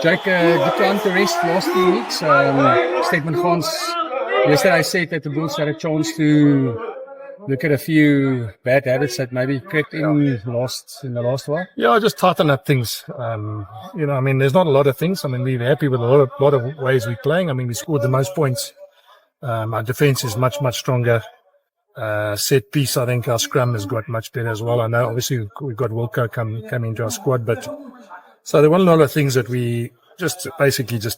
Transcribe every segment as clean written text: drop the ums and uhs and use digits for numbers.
Jake, good time to rest last 2 weeks. Statement Gans, yesterday I said that the Bulls had a chance to look at a few bad habits that maybe crept in the last while. Yeah, just tighten up things. There's not a lot of things. We're happy with a lot of ways we're playing. We scored the most points. Our defense is much stronger. Set piece, I think our scrum has got much better as well. I know obviously we've got Wilco come into our squad, but so there were a lot of things that we just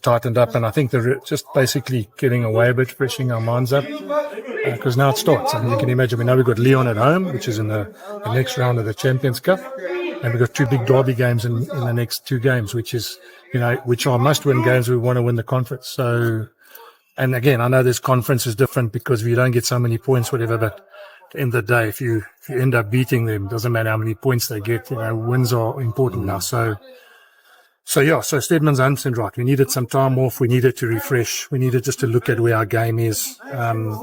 tightened up, and I think they're just basically getting away a bit, freshening our minds up, because now it starts. You can imagine, we know we've got Leon at home, which is in the next round of the Champions Cup, and we've got 2 big derby games in the next 2 games, which are must-win games. We want to win the conference. So, and again, I know this conference is different because we don't get so many points, whatever, but at the end of the day, if you end up beating them, doesn't matter how many points they get, wins are important now. So Stedman's 100% right. We needed some time off. We needed to refresh. We needed just to look at where our game is. And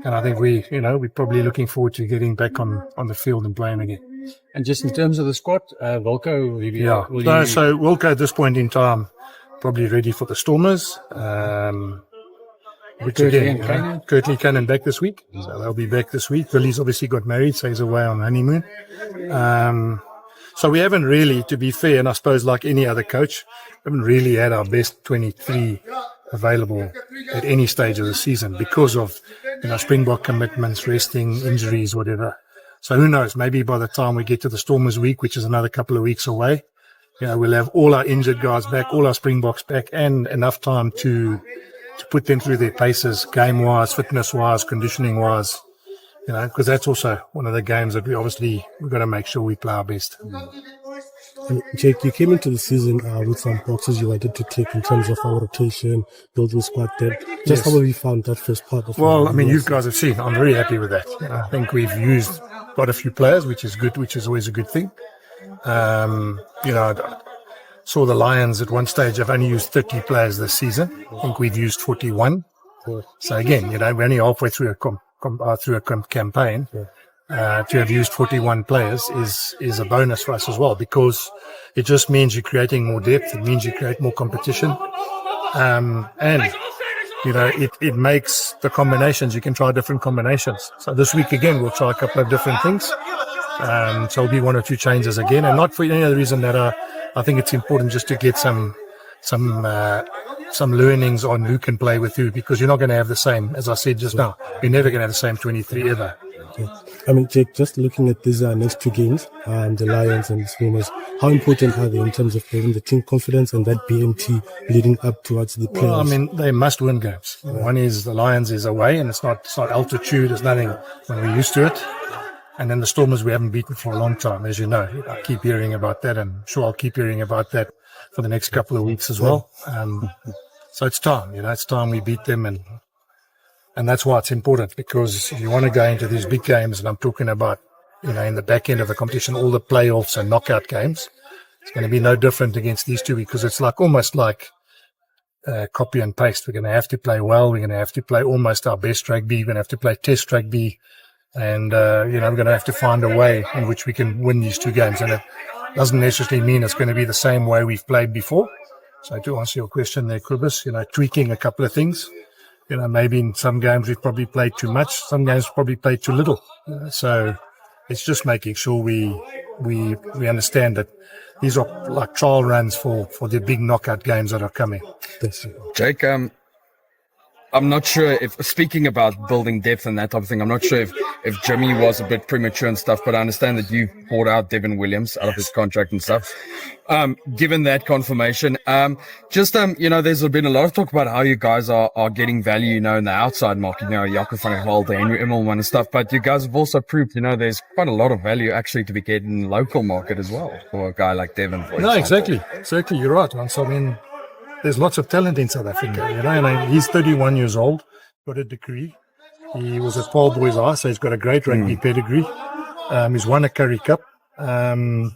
I think we're probably looking forward to getting back on the field and playing again. And just in terms of the squad, Wilco, So Wilco at this point in time, probably ready for the Stormers. Which again, Kurtley Cannon back this week. So they'll be back this week. Billy's obviously got married, so he's away on honeymoon. So we haven't really, to be fair, and I suppose like any other coach, haven't really had our best 23 available at any stage of the season because of, Springbok commitments, resting, injuries, whatever. So who knows, maybe by the time we get to the Stormers week, which is another couple of weeks away, we'll have all our injured guys back, all our Springboks back, and enough time to put them through their paces, game-wise, fitness-wise, conditioning-wise. Because that's also one of the games that we've got to make sure we play our best. And Jake, you came into the season with some boxes you wanted to take in terms of our rotation, building squad depth. Just how have you found that first part of it? You guys have seen. I'm very happy with that. I think we've used quite a few players, which is good, which is always a good thing. I saw the Lions at one stage have only used 30 players this season. I think we've used 41. So again, we're only halfway through a campaign. To have used 41 players is a bonus for us as well, because it just means you're creating more depth. It means you create more competition. It makes the combinations. You can try different combinations. So this week again, we'll try a couple of different things. So it'll be 1 or 2 changes again, and not for any other reason that I think it's important just to get some learnings on who can play with who, because you're not going to have the same, as I said just now, you're never going to have the same 23 ever. Okay. Jake, just looking at these next 2 games, the Lions and the Stormers, how important are they in terms of building the team confidence and that BMT leading up towards the playoffs? Well, they must win games. One is the Lions is away, and it's not altitude, it's nothing when we're used to it. And then the Stormers we haven't beaten for a long time, as you know. I keep hearing about that, and I'm sure I'll keep hearing about that for the next couple of weeks as well. So it's time, it's time we beat them, and that's why it's important, because if you want to go into these big games, and I'm talking about, in the back end of the competition, all the playoffs and knockout games, it's going to be no different against these 2, because it's almost like copy and paste. We're going to have to play well. We're going to have to play almost our best rugby. We're going to have to play test rugby. And, we're going to have to find a way in which we can win these 2 games. And it doesn't necessarily mean it's going to be the same way we've played before. So to answer your question there, Kobus, tweaking a couple of things. Maybe in some games we've probably played too much. Some games we've probably played too little. So it's just making sure we understand that these are like trial runs for the big knockout games that are coming. Jake, I'm not sure if, speaking about building depth and that type of thing, I'm not sure if Jimmy was a bit premature and stuff, but I understand that you poured out Devin Williams out of his contract and stuff. Given that confirmation, there's been a lot of talk about how you guys are getting value, in the outside market, Jaco van der Walt, Henry Immelman and stuff, but you guys have also proved, there's quite a lot of value actually to be getting in the local market as well for a guy like Devin. No, exactly, you're right, man. So, there's lots of talent in South Africa, and he's 31 years old, got a degree. He was at Paul Boys High, so he's got a great rugby pedigree. He's won a Currie Cup. And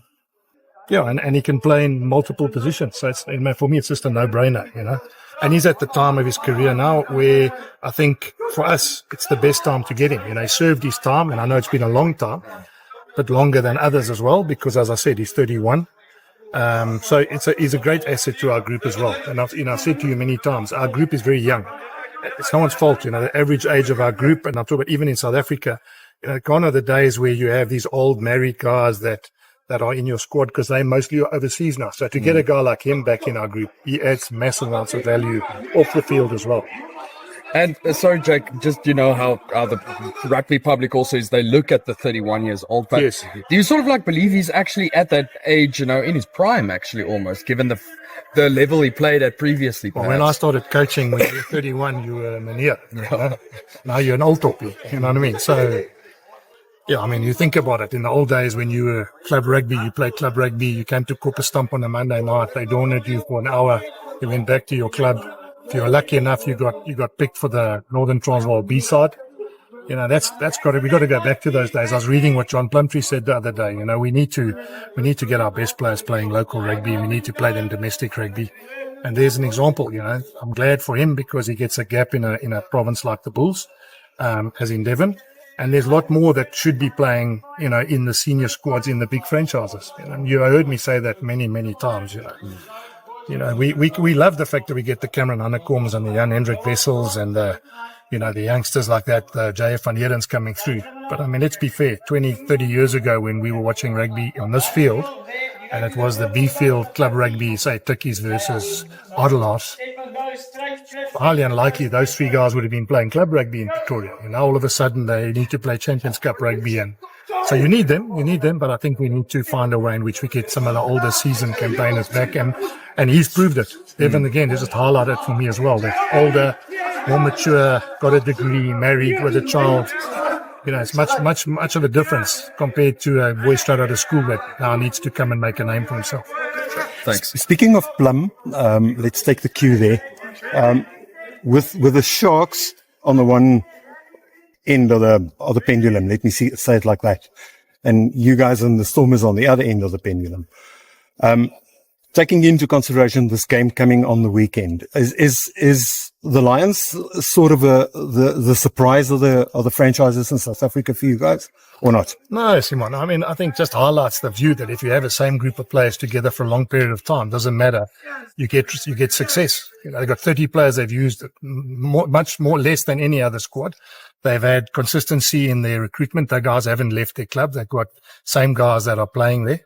he can play in multiple positions. So for me, it's just a no-brainer, And he's at the time of his career now where I think for us, it's the best time to get him. He served his time, and I know it's been a long time, but longer than others as well, because as I said, he's 31. So he's a great asset to our group as well. And I've said to you many times, our group is very young. It's no one's fault, the average age of our group, and I'm talking about even in South Africa, gone are the days where you have these old married guys that are in your squad because they're mostly overseas now. So to get a guy like him back in our group, he adds massive amounts of value off the field as well. And sorry, Jake, just how the rugby public also is, they look at the 31 years old. But Yes. do you sort of believe he's actually at that age, in his prime, actually, almost, given the level he played at previously? Well, when I started coaching, when you were 31, you were a manier. Now you're an old toppy, you know what I mean? So, yeah, you think about it. In the old days when you were club rugby, you played club rugby, you came to Copper Stump on a Monday night, they dawned you for an hour, you went back to your club. If you were lucky enough, you got picked for the Northern Transvaal B-side. We got to go back to those days. I was reading what John Plumtree said the other day. We need to get our best players playing local rugby. We need to play them domestic rugby. And there's an example. I'm glad for him because he gets a gap in a province like the Bulls, as in Devon. And there's a lot more that should be playing, in the senior squads in the big franchises. You heard me say that many, many times. We love the fact that we get the Cameron Honeycombs and the Jan Hendrik Wessels and the youngsters like that, JF van Heerden's coming through. But let's be fair, 20, 30 years ago when we were watching rugby on this field, and it was the B field club rugby, say Tikkies versus Adelaars, highly unlikely those three guys would have been playing club rugby in Pretoria. All of a sudden they need to play Champions Cup rugby, and so you need them, but I think we need to find a way in which we get some of the older seasoned campaigners back, and he's proved it. Evan, again, just highlighted for me as well, that older, more mature, got a degree, married with a child. It's much of a difference compared to a boy straight out of school that now needs to come and make a name for himself. Thanks. Speaking of Plum, let's take the cue there. With the Sharks on the one end of the pendulum, let me say it like that, and you guys and the Stormers on the other end of the pendulum. Taking into consideration this game coming on the weekend, is the Lions sort of the surprise of the franchises in South Africa for you guys, or not? No, Simon. I think just highlights the view that if you have the same group of players together for a long period of time, doesn't matter, you get success. They've got 30 players they've used, much more less than any other squad. They've had consistency in their recruitment. The guys haven't left their club. They've got same guys that are playing there.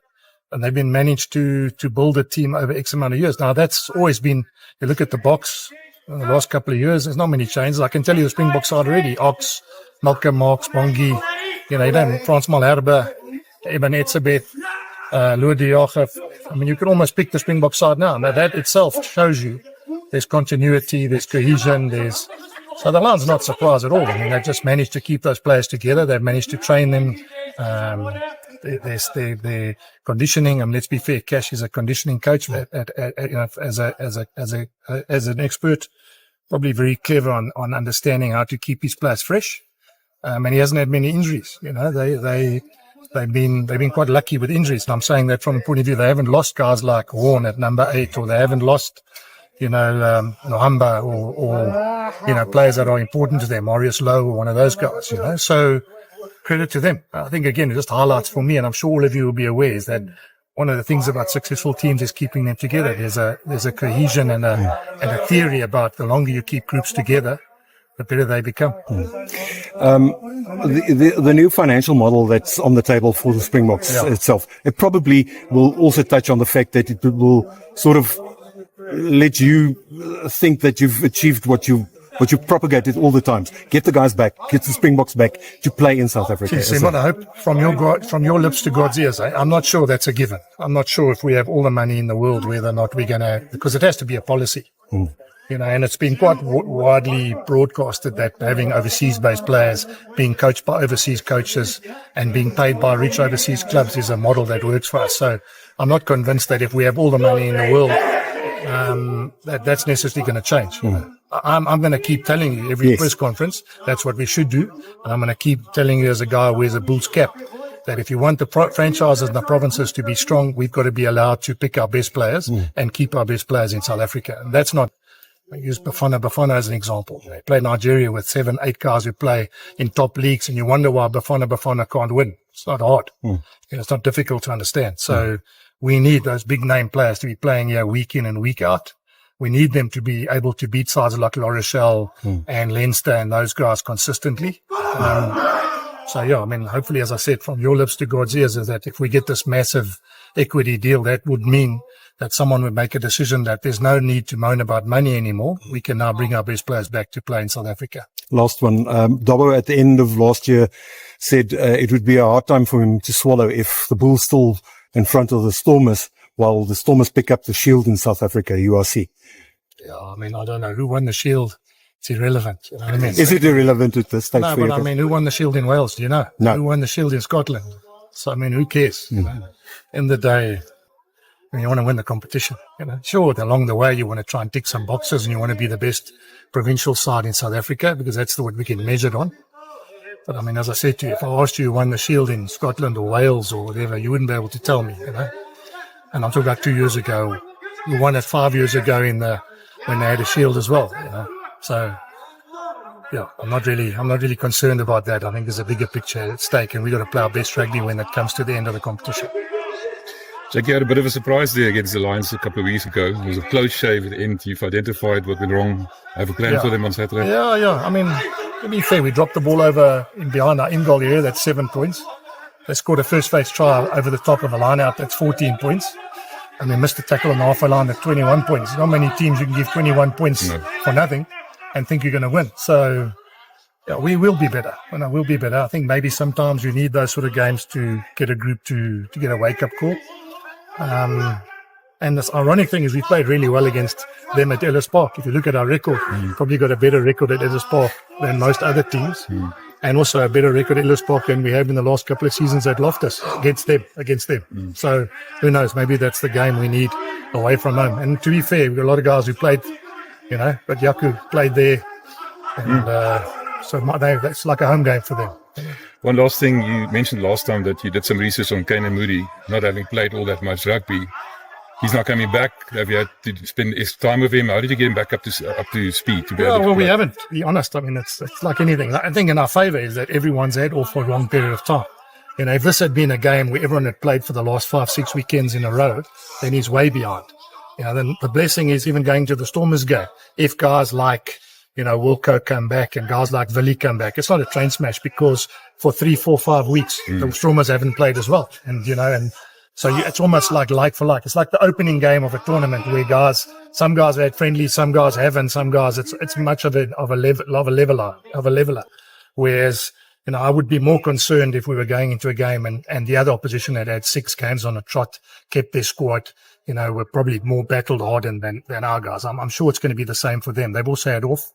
And they've been managed to build a team over X amount of years. Now, that's always been, you look at the box in the last couple of years, there's not many changes. I can tell you the Springbok side already. Ox, Malcolm Marks, Bongi, Frans Malherbe, Eben Etzebeth, Louis de Jager. You can almost pick the Springbok side now. Now, that itself shows you there's continuity, there's cohesion, so the Lions are not surprised at all. They've just managed to keep those players together. They've managed to train them. Their conditioning. Let's be fair. Cash is a conditioning coach as an expert, probably very clever on understanding how to keep his players fresh. And he hasn't had many injuries. They've been quite lucky with injuries. And I'm saying that from the point of view, they haven't lost guys like Horn at number 8, or they haven't lost, Nohamba or players that are important to them, Marius Lowe or one of those guys, So credit to them. I think, again, it just highlights for me, and I'm sure all of you will be aware, is that one of the things about successful teams is keeping them together. There's a cohesion and a theory about the longer you keep groups together, the better they become. The new financial model that's on the table for the Springboks itself, it probably will also touch on the fact that it will sort of let you think that you've achieved what you've propagated all the times. Get the guys back, get the Springboks back to play in South Africa. Simon, I hope from your lips to God's ears, I'm not sure that's a given. I'm not sure if we have all the money in the world whether or not we're going to, because it has to be a policy. And it's been quite widely broadcasted that having overseas-based players being coached by overseas coaches and being paid by rich overseas clubs is a model that works for us. So I'm not convinced that if we have all the money in the world, that's necessarily going to change. I'm going to keep telling you every press conference that's what we should do, and I'm going to keep telling you as a guy who wears a Bulls cap that if you want the franchises and the provinces to be strong, we've got to be allowed to pick our best players and keep our best players in South Africa. And that's not. I use Bafana as an example. They play Nigeria with 7, 8 guys who play in top leagues, and you wonder why Bafana can't win. It's not hard. It's not difficult to understand. So we need those big name players to be playing here week in and week out. We need them to be able to beat sides like La Rochelle and Leinster and those guys consistently. So, yeah, I mean, hopefully, as I said, from your lips to God's ears, is that if we get this massive equity deal, that would mean that someone would make a decision that there's no need to moan about money anymore. We can now bring our best players back to play in South Africa. Last one. Dobbo at the end of last year said it would be a hard time for him to swallow if the Bulls still in front of the Stormers, while the Stormers pick up the Shield in South Africa, URC. Yeah, I mean, I don't know who won the Shield. It's irrelevant. You know what I mean? Is it irrelevant at this stage? No, but I mean, who won the Shield in Wales? Do you know? No. Who won the Shield in Scotland? So, I mean, who cares? You know? In the day, you want to win the competition. You know, sure, along the way, you want to try and tick some boxes and you want to be the best provincial side in South Africa because that's what we get measured on. But I mean, as I said to you, if I asked you who won the Shield in Scotland or Wales or whatever, you wouldn't be able to tell me, you know. And I'm talking about 2 years ago. We won it 5 years ago when they had a Shield as well, you know. So, yeah, I'm not really concerned about that. I think there's a bigger picture at stake, and we've got to play our best rugby when it comes to the end of the competition. Jackie had a bit of a surprise there against the Lions a couple of weeks ago. It was a close shave at the end. You've identified what went wrong. Have a plan for them on Saturday. Yeah. I mean, to be fair, we dropped the ball over in behind our in-goal area. That's 7 points. They scored a first-phase try over the top of a line-out. That's 14 points. And they missed a tackle on the halfway line at 21 points. Not many teams you can give 21 points for nothing and think you're going to win. So, yeah, we will be better. We'll be better. I think maybe sometimes you need those sort of games to get a group to get a wake-up call. And this ironic thing is we played really well against them at Ellis Park. If you look at our record, probably got a better record at Ellis Park than most other teams. And also a better record at Ellis Park than we have in the last couple of seasons at Loftus against them. So who knows, maybe that's the game we need away from home. And to be fair, we've got a lot of guys who played, you know, but Yaku played there. And so that's like a home game for them. One last thing, you mentioned last time that you did some research on Kane and Moody, not having played all that much rugby. He's not coming back. Have you had to spend time with him? How did you get him back up to speed? To be able to well, play? we haven't, to be honest. I mean, it's like anything. I think in our favour is that everyone's had off for a long period of time. You know, if this had been a game where everyone had played for the last 5-6 weekends in a row, then he's way behind. You know, then the blessing is even going to the Stormers game. If guys like, you know, Wilco come back and guys like Willie come back, it's not a train smash because for 3, 4, 5 weeks, the Stormers haven't played as well. And, you know, and so it's almost like for like. It's like the opening game of a tournament where some guys have had friendly, some guys haven't, some guys it's much of a leveler. Whereas, you know, I would be more concerned if we were going into a game and the other opposition had 6 games on a trot, kept their squad, you know, were probably more battled hardened than our guys. I'm sure it's going to be the same for them. They've also had off,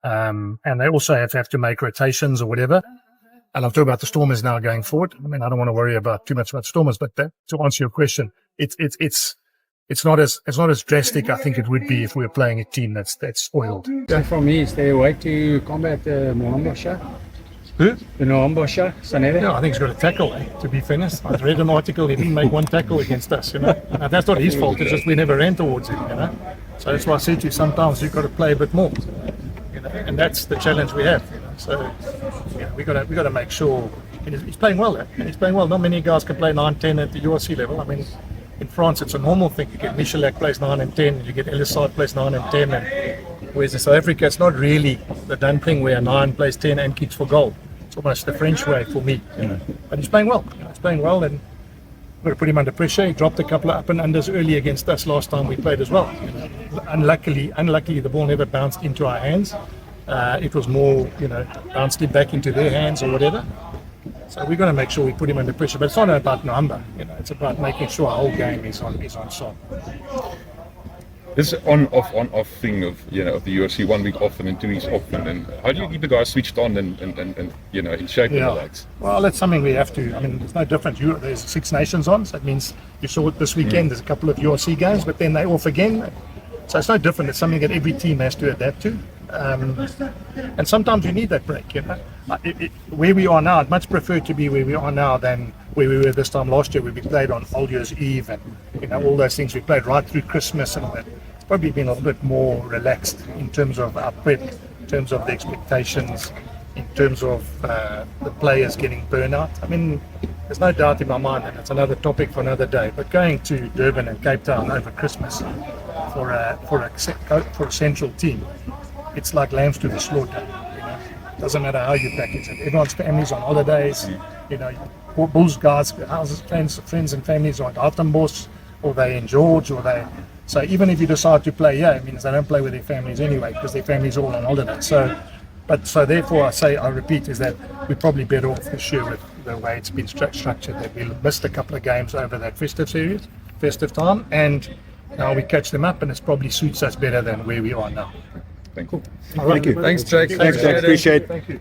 and they also have to make rotations or whatever. And I'm talking about the Stormers now going forward. I mean, I don't want to worry too much about Stormers, but to answer your question, it's not as drastic. I think it would be if we were playing a team that's oiled. So for me, is there a way to combat the Moambosha? Who? The Moambosha, Sanele? Yeah, I think he's got a tackle. To be finished, I read an article. He didn't make one tackle against us. You know, and that's not his fault. It's just we never ran towards him. You know, so that's why I said to you, sometimes you've got to play a bit more. You know, and that's the challenge we have. You know? So yeah, we got to make sure. And he's playing well. And he's playing well. Not many guys can play 9-10 at the URC level. I mean, in France it's a normal thing. You get Michalak plays 9 and 10. You get Elisard plays 9 and 10. And whereas in South Africa, it's not really the done thing where a 9 plays 10 and kicks for goal. It's almost the French way for me. You know. But he's playing well. You know, he's playing well, and we've got to put him under pressure. He dropped a couple of up and unders early against us last time we played as well. You know. Unluckily, the ball never bounced into our hands. It was more, you know, bounced it back into their hands or whatever. So we're going to make sure we put him under pressure. But it's not about number, you know. It's about making sure our whole game is on song. This on-off thing of, you know, of the UFC, 1 week off and then 2 weeks off, and how do you keep the guys switched on and you know, in shape and relaxed? Well, that's something we have to. I mean, it's no different. There's 6 nations on, so that means you saw it this weekend. There's a couple of UFC games, but then they're off again. So it's no different. It's something that every team has to adapt to. And sometimes you need that break, you know. Where we are now, I'd much prefer to be where we are now than where we were this time last year, where we played on Old Year's Eve and, you know, all those things. We played right through Christmas and all that. It's probably been a little bit more relaxed in terms of our prep, in terms of the expectations. in terms of the players getting burnout. I mean, there's no doubt in my mind, and it's another topic for another day, but going to Durban and Cape Town over Christmas for a central team, it's like lambs to the slaughter. You know? Doesn't matter how you package it. Everyone's family's on holidays. You know, Bulls guys, houses, friends and families are at Altenbosch, or they in George, or they. So even if you decide to play here, it means they don't play with their families anyway, because their families are all on holiday. So therefore I repeat, is that we're probably better off this year with the way it's been structured, that we missed a couple of games over that festive time, and now we catch them up, and it probably suits us better than where we are now. Thank you. All right. Thank you. Thanks, Jake. Thanks, Jack. Appreciate it. Thank you.